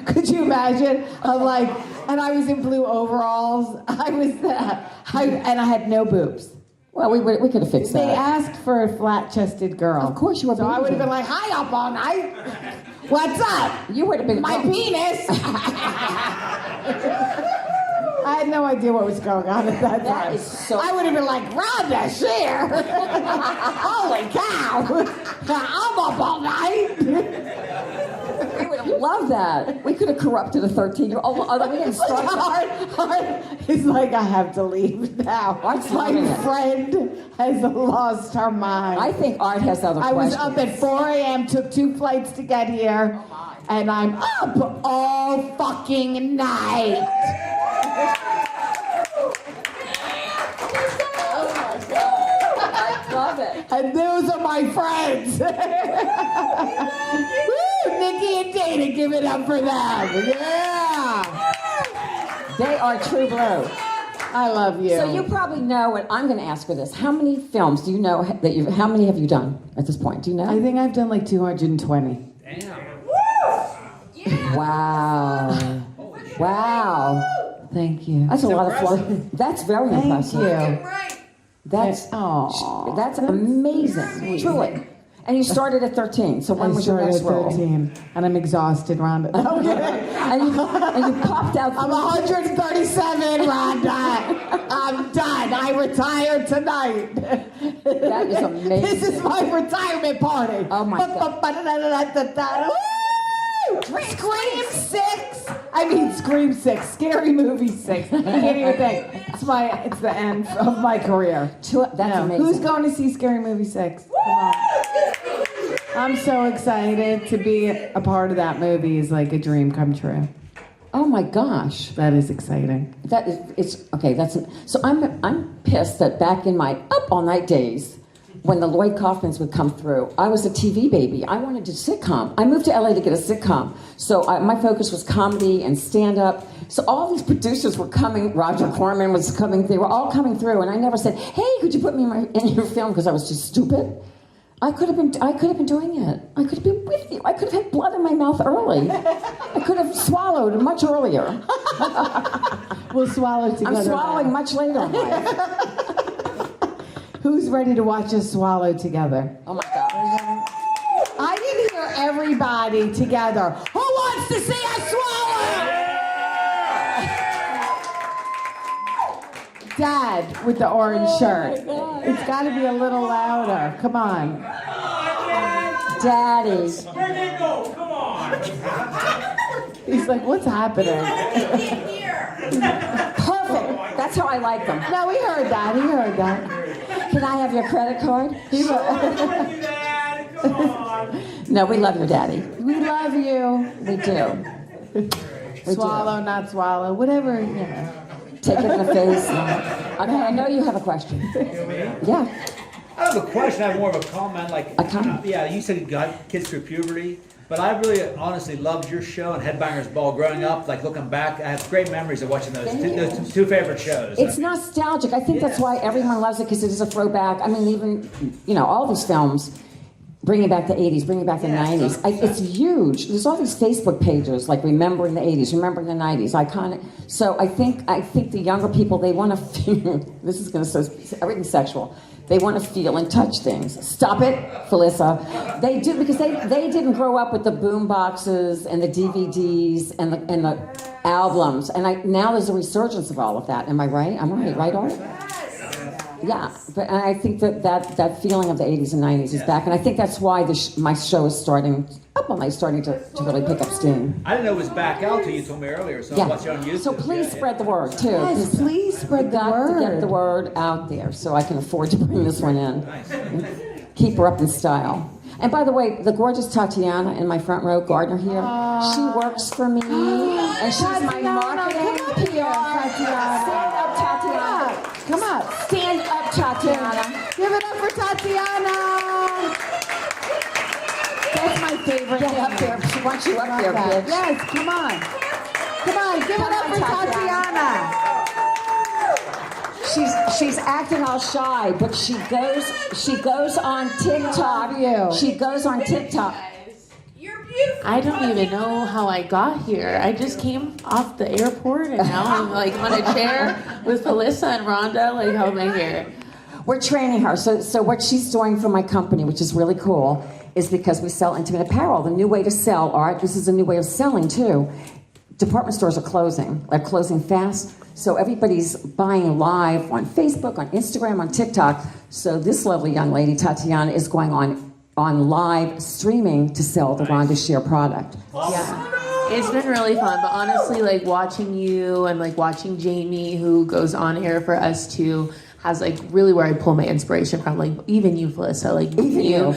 could you imagine? I'm like, and I was in blue overalls. and I had no boobs. Well, we could have fixed They that. asked for a flat-chested girl. Of course you were. So I would have been like, "Hi, Up All Night. What's up? You would have been My penis." I had no idea what was going on at that time. is so- I would have been like, Rhonda Shear. Holy cow. I'm up all night. We would have loved that. We could have corrupted a 13-year-old. Although we didn't start. Art is like, I have to leave now. Art's My loving it. friend has lost her mind. I think Art has other I was questions. up at 4 a.m., took 2 flights to get here, and I'm up all fucking night. I love it. And those are my friends. Woo, Nikki and Dana, give it up for them. Yeah. They are true blue. I love you. So you probably know, and I'm going to ask her this. How many films do you know that how many have you done at this point? Do you know? I think I've done like 220. Wow. Wow. Thank you. That's a lot of fun. That's very Thank impressive. you. Right. That's that's amazing. Truly. And you started at 13. So when I was your started next at role? 13, and I'm exhausted, Rhonda. No, I'm kidding. And you popped out. I'm 137, Rhonda. I'm done. I retired tonight. That is amazing. This is my retirement party. Oh my God. Woo! Scream 6. I mean, Scream 6. Scary Movie 6. I can't even think. It's the end of my career. That's No. amazing. Who's going to see Scary Movie 6? Come on. I'm so excited to be a part of that movie. Is like a dream come true. Oh my gosh. That is exciting. That is, it's okay. So I'm pissed that back in my Up All Night days, when the Lloyd Kaufmans would come through, I was a TV baby. I wanted to sitcom. I moved to LA to get a sitcom. So my focus was comedy and stand-up. So all these producers were coming. Roger Corman was coming. They were all coming through, and I never said, "Hey, could you put me in your film?" Because I was just stupid. I could have been doing it. I could have been with you. I could have had blood in my mouth early. I could have swallowed much earlier. We'll swallow together. I'm swallowing then. much later in life. Who's ready to watch us swallow together? Oh my God. I didn't hear everybody together. Who wants to see us swallow? Dad with the orange shirt. It's got to be a little louder. Come on. Daddy. Where'd they go? Come on. He's like, what's happening? Perfect. That's how I like them. No, he heard that. He heard that. Can I have your credit card? Dad, come on. No, we love your daddy. We love you. We do. We Swallow, not swallow. Whatever. Yeah. do. Take it in the face. Okay, I know you have a question. Yeah. I don't have a question. I have more of a comment. Like, A comment? yeah, you said you got kids through puberty, but I really honestly loved your show and Headbangers Ball growing up. Like looking back, I have great memories of watching those two favorite shows. It's nostalgic. I think that's why everyone loves it, because it is a throwback. I mean, even, all these films, bringing back the 80s, bringing back the 90s. It's huge. There's all these Facebook pages, like remembering the 80s, remembering the 90s, iconic. So I think the younger people, they want to feel, this is going to say everything's sexual. They want to feel and touch things. Stop it, Felissa. They do, because they didn't grow up with the boom boxes and the DVDs and the albums. And now there's a resurgence of all of that. Am I right? I'm right, Art? Yeah, but I think that feeling of the 80s and 90s is back, and I think that's why my show is starting to really pick up steam. I didn't know it was back out till you told me earlier, so I'll watch it on YouTube. So please spread the word, too. Yes, please spread the word. Got to get the word out there so I can afford to bring this one in. Nice. Keep her up in style. And by the way, the gorgeous Tatiana in my front row, Gardner here, she works for me, and she's my marketing PR. Stand up, Tatiana. Come on. Stand up, Tatiana. Give it up for Tatiana. That's my favorite. Get up there. She wants you up there, bitch. Yes, come on. Come on, give it up for Tatiana. She's acting all shy, but she goes on TikTok. She goes on TikTok. You're beautiful. I don't even know how I got here. I just came off the airport and now I'm like on a chair with Felissa and Rhonda. Like, how am I here? We're training her. So what she's doing for my company, which is really cool, is because we sell intimate apparel. The new way to sell art, this is a new way of selling too. Department stores are closing. They're closing fast. So everybody's buying live on Facebook, on Instagram, on TikTok. So this lovely young lady, Tatiana, is going on live streaming to sell the Rhonda Shear product. Yeah, it's been really fun. But honestly, like watching you and like watching Jamie, who goes on air for us too, has like really where I pull my inspiration from. Like even you, Felissa, like even you.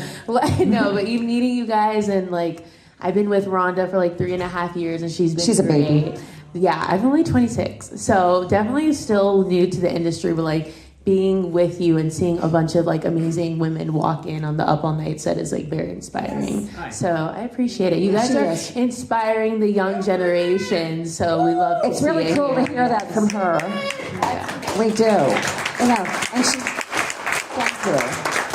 No, but even meeting you guys, and like I've been with Rhonda for like 3.5 years, and she's a great. baby. Yeah, I'm only 26, so definitely still new to the industry, but like being with you and seeing a bunch of like amazing women walk in on the Up All Night set is like very inspiring. So I appreciate it. You guys are inspiring the young generation, so we love to It's see really it cool here. to hear that from her. Yeah. We do. And thank you.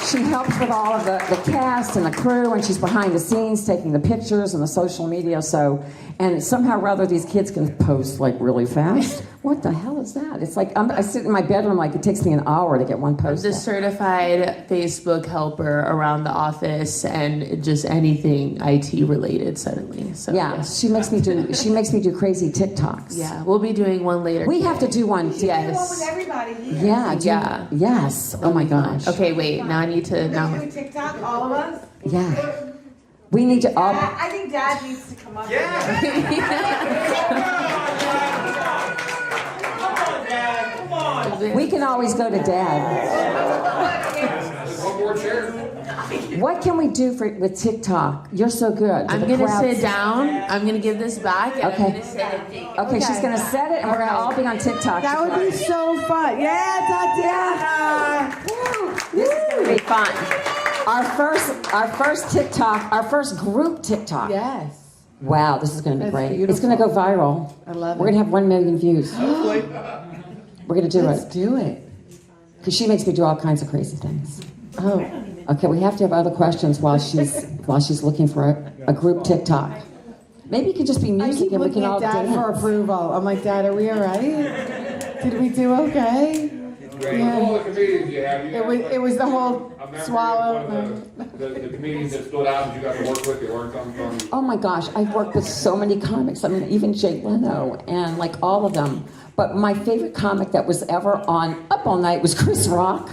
She helps with all of the cast and the crew, and she's behind the scenes taking the pictures and the social media. And somehow or other, these kids can post like really fast. What the hell is that? It's like I sit in my bedroom, like it takes me an hour to get one post. The certified Facebook helper around the office and just anything IT related suddenly. So yeah, she makes me do crazy TikToks. Yeah, we'll be doing one later. We have to do one. Yes. One with everybody here. Yeah. Yes. Oh my gosh. Okay, wait. Now I need to Do TikTok, all of us? Yeah. We need to all. I think Dad needs to come up. Come on. We can always go to Dad. One more chair. What can we do with TikTok? You're so good. I'm gonna sit down. I'm gonna give this back. And Okay. I'm gonna set it. Okay, she's gonna set it, and we're gonna all be on TikTok. That would be so fun. Yeah, Tatiana. This is gonna be fun. Our first TikTok, our first group TikTok. Yes. Wow, this is gonna be That's great. beautiful. It's gonna go viral. I love We're it. gonna have 1 million views. Hopefully. We're gonna do Let's it. do it. Because she makes me do all kinds of crazy things. Oh. Okay, we have to have other questions while she's looking for a group TikTok. Maybe it could just be I music keep and we looking can all at Dad dance. for approval. I'm like, Dad, are we all right? Did we do okay? Great. Yeah. All the comedians you have. It was the whole I remember swallow. one of the comedians that stood out that you got to work with, you learned something from. Oh my gosh, I've worked with so many comics. I mean, even Jay Leno and like all of them. But my favorite comic that was ever on Up All Night was Chris Rock.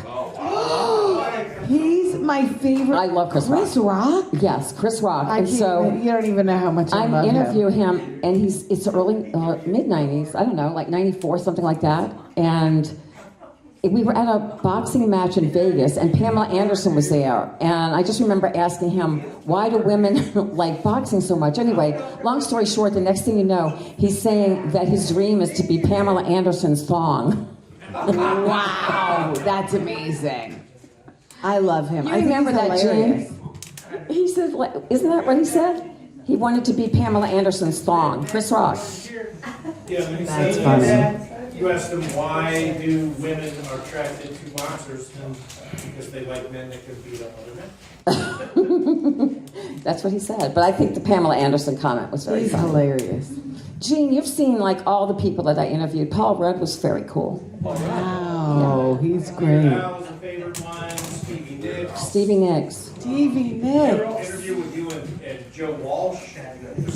He's my favorite. I love Chris Rock. Yes, Chris Rock. I and can't so even, you don't even know how much I love interview him. him, and it's early mid 90s. I don't know, like 94, something like that. And we were at a boxing match in Vegas, and Pamela Anderson was there. And I just remember asking him, why do women like boxing so much? Anyway, long story short, the next thing you know, he's saying that his dream is to be Pamela Anderson's thong. Wow, that's amazing. I love him. You I think remember he's that, hilarious. Gene? He said, isn't that what he said? He wanted to be Pamela Anderson's thong. Chris Ross. Yeah, when he That's said funny. that, you asked them why do women are attracted to boxers, and because they like men that can beat up other men. That's what he said. But I think the Pamela Anderson comment was very He's funny. hilarious. Gene, you've seen like all the people that I interviewed. Paul Rudd was very cool. Wow, he's great. Al was a favorite of mine, Stevie Nicks. Stevie Nicks. Stevie Nicks. Interview with you and Joe Walsh.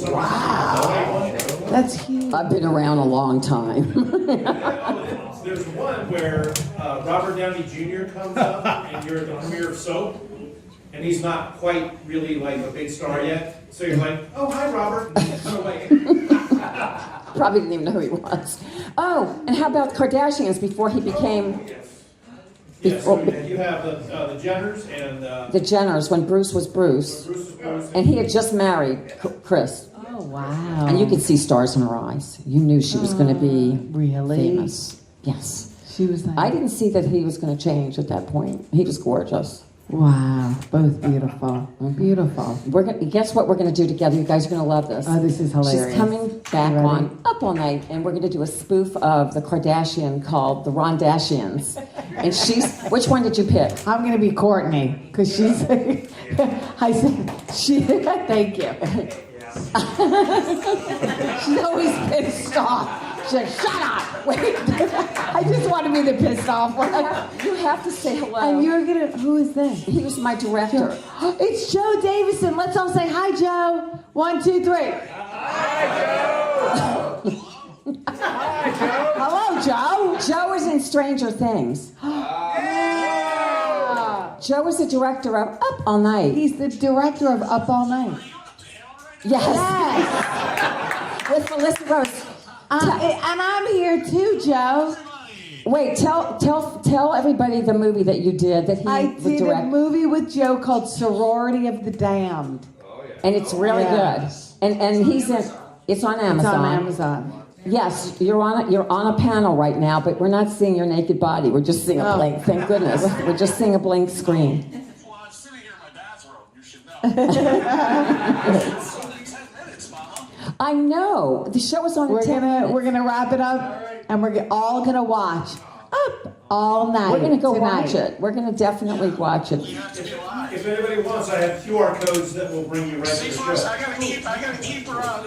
Wow. That's huge. I've been around a long time. There's one where Robert Downey Jr. comes up and you're at the premiere of Soap, and he's not quite really like a big star yet. So you're like, oh, hi, Robert. Oh, wait. Probably didn't even know who he was. Oh, and how about Kardashians before he became... Yes, so Before, you have the Jenners and the Jenners, when Bruce was Bruce. Bruce was Bruce. And he had just married Chris. Oh, wow. And you could see stars in her eyes. You knew she was going to be Really? famous. Yes. She was like, I didn't see that he was going to change at that point. He was gorgeous. wow, both beautiful. Beautiful. Guess what we're going to do together? You guys are going to love this. Oh, this is hilarious. She's coming back You ready? on Up All Night, and we're going to do a spoof of the Kardashian called the Rondashians. And which one did you pick? I'm going to be Courtney, because she's, I said, thank you. She's always pissed off. She's like, shut up. Wait, I just want to be the pissed off one. You have to say hello. And you're going to, who is this? He was my director. It's Joe Davison. Let's all say hi, Joe. 1, 2, 3. Hello, Joe. Joe is in Stranger Things. Joe is the director of Up All Night. He's the director of Up All Night. Yes. With Felissa Rose. And I'm here too, Joe. Wait, tell everybody the movie that you did that he I would did a direct. movie with Joe called Sorority of the Damned. And it's really Yes. good. And he's in. It's on Amazon. It's on Amazon. Yes, you're on a panel right now, but we're not seeing your naked body. We're just seeing a blank. Thank goodness. We're just seeing a blank screen. Well, I'm sitting here in my bathrobe. You should know. I know. The show is on. We're gonna wrap it up, and we're all gonna watch Up All Night. We're gonna go tonight. watch it. We're gonna definitely watch it. If anybody wants, I have QR codes that will bring you right to the show. I gotta keep her on.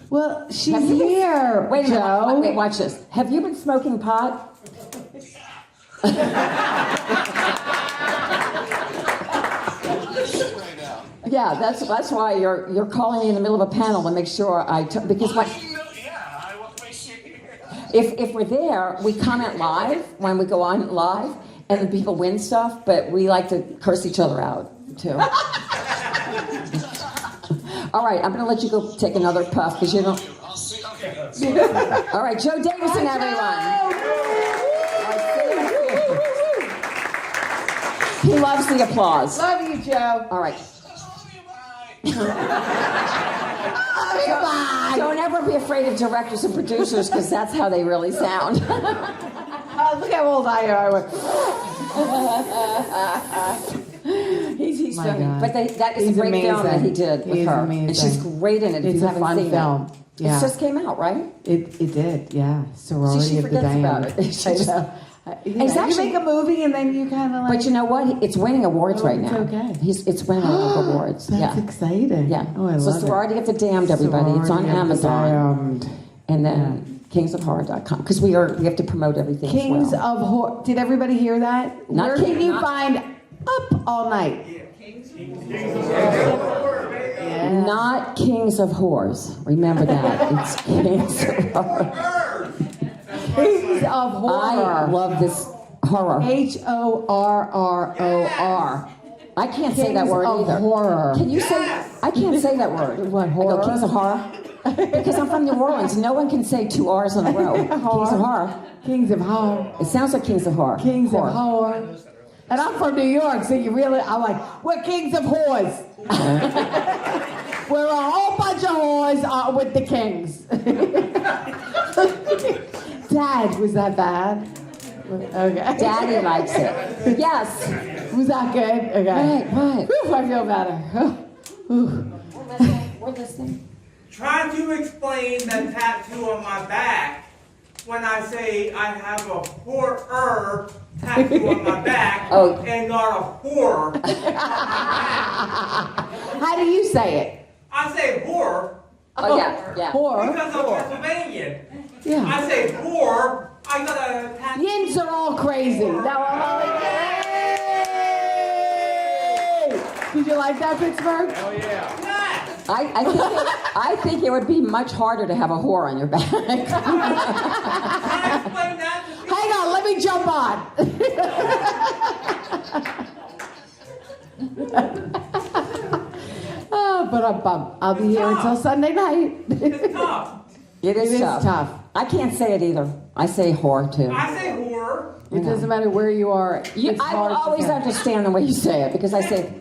Well, she's Have you been- here, Wait a minute. Joe. Wait, watch this. Have you been smoking pot? Yeah, that's why you're calling me in the middle of a panel to make sure because what. If we're there, we comment live when we go on live, and then people win stuff, but we like to curse each other out, too. All right, I'm going to let you go take another puff, because you don't... All right, Joe Davison, everyone. He loves the applause. Love you, Joe. All right. Bye. Don't ever be afraid of directors and producers, because that's how they really sound. Look how old I am. He's My funny. God. But that is He's a great film that he amazing. did with He's her. amazing. And she's great in it if It's you a haven't fun seen film. it. Yeah. It just came out, right? It did, yeah. Sorority See, she of the forgets Damned. about it. She I just- know. You It's know, actually- you make a movie and then you kind of like. But you know what? It's winning awards right it's now. okay. It's winning a lot of awards. That's Yeah. exciting. Yeah. Oh, I So love Sorority of the Damned, everybody. It's on Sorority of the Amazon. Damned. And then kingsofhorror.com. Because we have to promote everything Kings as well. of Horror. Did everybody hear that? Not Where King- can you not- find Up All Night? Yeah. Not Kings of Whores. Remember that. It's Kings of Horror. Kings of Horror. I love this horror. HORROR. I can't say that Kings word of either. Horror. Can you say? I can't say that word. What, I go, horror? Kings of Horror. Because I'm from New Orleans. No one can say 2 R's in a row. Kings of Horror. Kings of Horror. It sounds like Kings of Horror. Kings Horror. of Horror. And I'm from New York, so I'm like, we're kings of whores. We're a whole bunch of whores with the kings. Dad, was that bad? Okay. Daddy likes it. Yes. Was that good? Okay. Right. Whew, I feel better. Whew. We're listening. Try to explain the tattoo on my back when I say I have a horror tattoo on my back and not a horror on my back. How do you say it? I say whore. Oh, yeah. Whore. Because I'm Pennsylvanian. Yeah. I say whore. I got a tattoo. Yins are all crazy. Now I'm all like, yay! Did you like that, Pittsburgh? Hell yeah. I think it would be much harder to have a whore on your back. Can I explain that to people? Hang on, let me jump on. Oh, but I'll be here until Sunday night. It's tough. It is tough. tough. I can't say it either. I say whore too. I say whore. It doesn't matter where you are. It's I hard will to always tell. understand the way you say it because I say,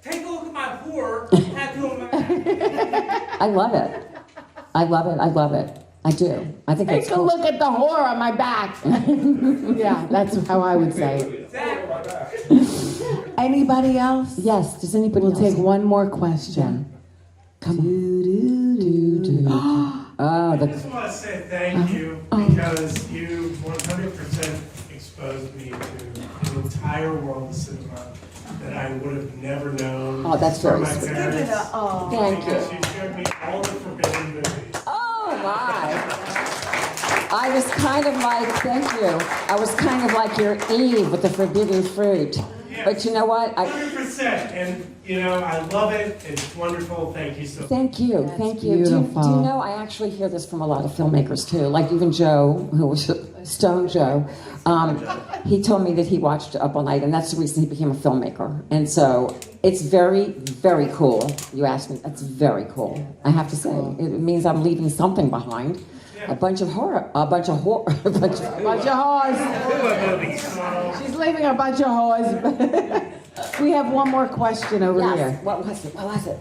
Take a look at my whore tattoo on my back. I love it. I love it. I love it. I do. I think it's Take a cool. look at the whore on my back. Yeah, that's how I would say it. Exactly. Anybody else? Yes. Does anybody We'll else? take one more question. Come on. Oh, I just want to say thank you because you 100% exposed me to an entire world of cinema that I would have never known. Oh, that's from very my sweet. parents. Thank Because you. you showed me all the forbidden movies. Oh my. I was kind of like, thank you. I was kind of like your Eve with the forbidden fruit. But you know what? 100%. And, you know, I love it. It's wonderful. Thank you so much. Thank you. Thank you. beautiful. Do you know, I actually hear this from a lot of filmmakers too. Like even Joe, who was Stone Joe, he told me that he watched Up All Night, and that's the reason he became a filmmaker. And so it's very, very cool. You asked me, that's very cool. I have to say, it means I'm leaving something behind. A bunch of horror, a bunch of whores. She's leaving a bunch of whores. We have one more question over here. What was it? What was it?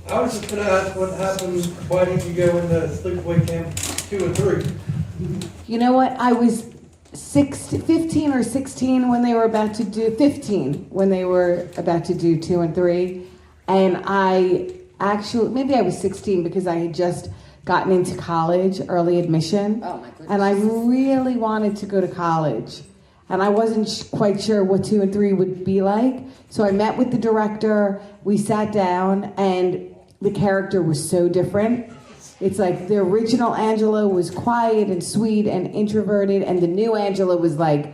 I was just going to ask what happened. Why did you go into Sleepaway Camp 2 and 3? You know what? I was 15 or 16 when they were about to do 15 when they were about to do 2 and 3, and I actually maybe I was 16 because I had just gotten into college, early admission, Oh my goodness. and I really wanted to go to college, and I wasn't quite sure what 2 and 3 would be like. So I met with the director. We sat down, and the character was so different. It's like the original Angela was quiet and sweet and introverted, and the new Angela was like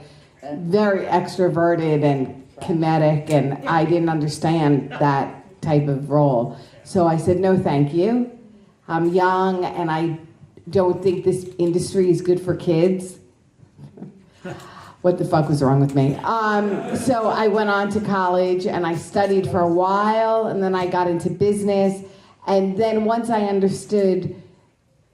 very extroverted and kinetic, and I didn't understand that type of role. So I said, no, thank you. I'm young, and I don't think this industry is good for kids. What the fuck was wrong with me? So I went on to college, and I studied for a while, and then I got into business. And then once I understood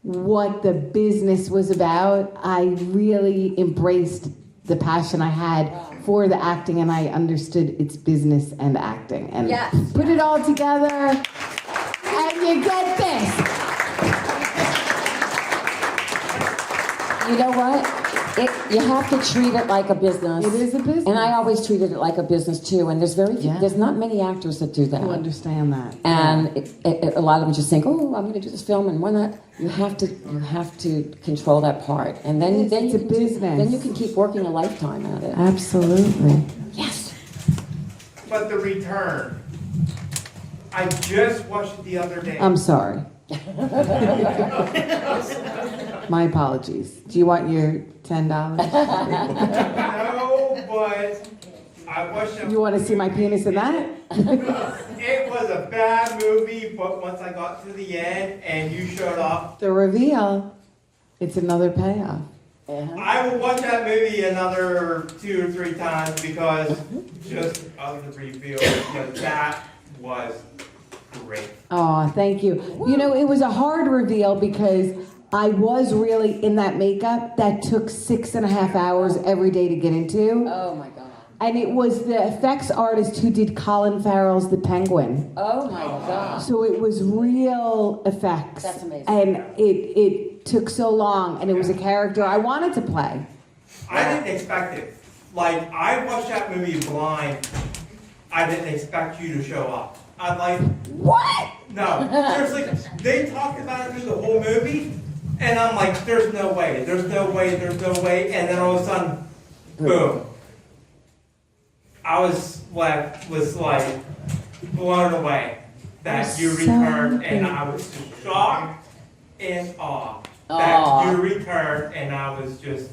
what the business was about, I really embraced the passion I had for the acting, and I understood it's business and acting. And Yes. put it all together, and you get this. You know what? You have to treat it like a business. It is a business. And I always treated it like a business too. And there's very few, Yeah. there's not many actors that do that. You understand that. And a lot of them just think, oh, I'm going to do this film, and why not? You have to control that part, and then Yes, then it's you a can business. then you can keep working a lifetime at it. Absolutely. Yes. But the return. I just watched it the other day. I'm sorry. My apologies. Do you want your $10? No, but I watched it. You want to see my penis in that? It was a bad movie, but once I got to the end and you showed up, The reveal. It's another payoff. I will watch that movie another 2 or 3 times because just of the reveal, because that was great. Oh, thank you. You know, it was a hard reveal because I was really in that makeup that took 6.5 hours every day to get into. Oh my God. And it was the effects artist who did Colin Farrell's The Penguin. Oh my God. So it was real effects. That's amazing. And it took so long, and it was a character I wanted to play. I didn't expect it. Like, I watched that movie blind. I didn't expect you to show up. I'm like, What? no, seriously, they talked about it through the whole movie, and I'm like, there's no way, and then all of a sudden, boom. I was like blown away that you returned, and I was just shocked and awe that you returned, and I was just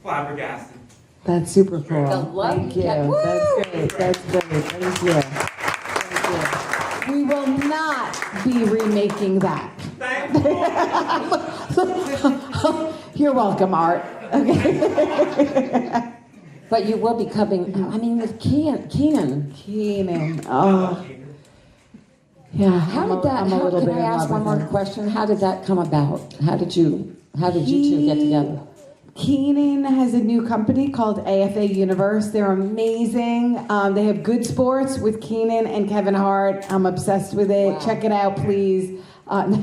flabbergasted. That's super cool. The love Thank you. you get. That's great. That's great. Thank you. Thank you. We will not be remaking that. Thank you. You're welcome, Art. Okay. But you will be coming, I mean, with Keenan. Oh. Yeah. How did that, can I ask one more question? How did that come about? How did you two get together? Keenan has a new company called AFA Universe. They're amazing. They have Good Sports with Keenan and Kevin Hart. I'm obsessed with it. Wow. Check it out, please. Not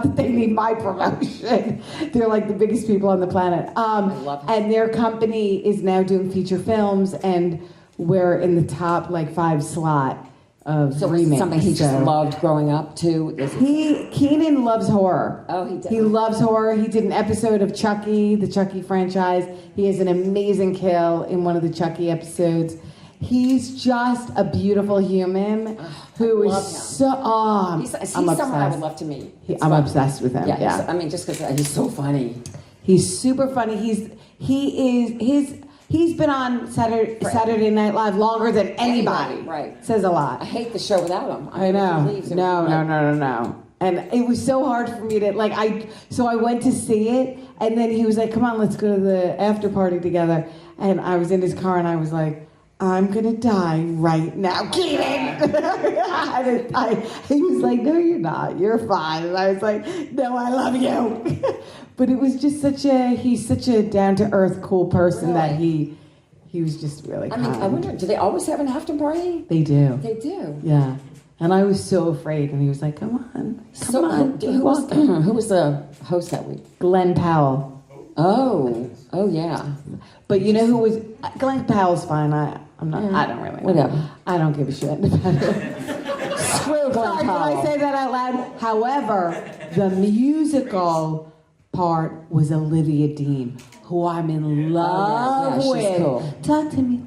that they need my promotion. They're like the biggest people on the planet. I love it. And their company is now doing feature films, and we're in the top 5 slot of So remakes. something he just loved growing up too? Keenan loves horror. Oh, he does. He loves horror. He did an episode of Chucky, the Chucky franchise. He has an amazing kill in one of the Chucky episodes. He's just a beautiful human who is so. He's I'm someone I would obsessed. love to meet. I'm obsessed with him. Yeah. I mean, just because he's so funny. He's super funny. He's been on Saturday Night Live longer than anybody. Right. Says a lot. I hate the show without him. I know. No. And it was so hard for me to so I went to see it, and then he was like, "Come on, let's go to the after party together." And I was in his car, and I was like, "I'm gonna die right now, Keenan." He was like, "No, you're not. You're fine." And I was like, "No, I love you." But it was just he's such a down to earth, cool person that he was just really kind. I mean, I wonder, do they always have an after party? They do. They do. Yeah. And I was so afraid, and he was like, "Come on, come on." Who was the host that week? Glenn Powell. Oh yeah. But you know who was Glenn Powell's fine. I'm not. I don't really know. Whatever. I don't give a shit about it. Screw Glenn Sorry, Powell. did I say that out loud? However, the musical part was Olivia Dean, who I'm in love she's with. cool. Talk to me.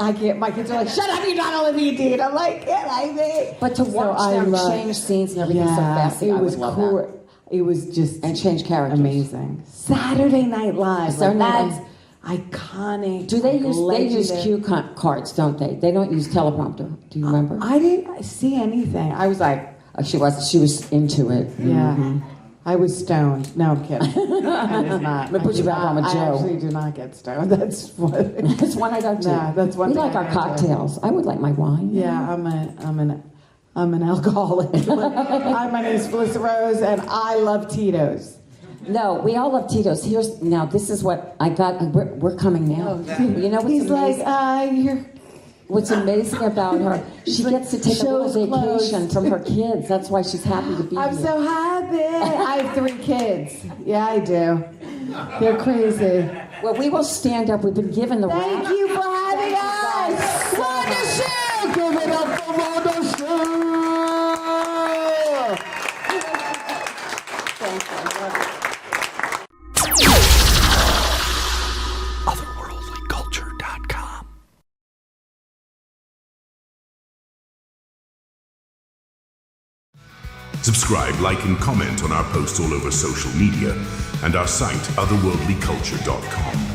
I can't. My kids are like, "Shut up! You're not Olivia Dean." I'm like, "Can't I be?" But to watch them change scenes and everything so fast, it I was would love cool. that. It was just And change characters. amazing. Saturday Night Live. Saturday Night That's iconic. Do they use legendary. cue cards? Don't they? They don't use teleprompter. Do you remember? I didn't see anything. I was like, She was into it. yeah. Mhm. I was stoned. No, I'm kidding. I was not. Let me put you back on with Joe. I actually do not get stoned. That's what. That's one I don't do. No, that's one We thing like I our don't do. cocktails. I would like my wine. Yeah, I'm an alcoholic. Hi, my name is Felissa Rose, and I love Tito's. No, we all love Tito's. This is what I got. We're coming now. You know what's He's amazing? like, What's amazing about her, she gets to take a little show's vacation closed. from her kids. That's why she's happy to be I'm here. so happy. I have 3 kids. Yeah, I do. They're crazy. Well, we will stand up. We've been given the Thank round. you for having us. Rhonda Shear! Give it up for Rhonda Shear! Otherworldlyculture.com. Subscribe, like, and comment on our posts all over social media and our site, otherworldlyculture.com.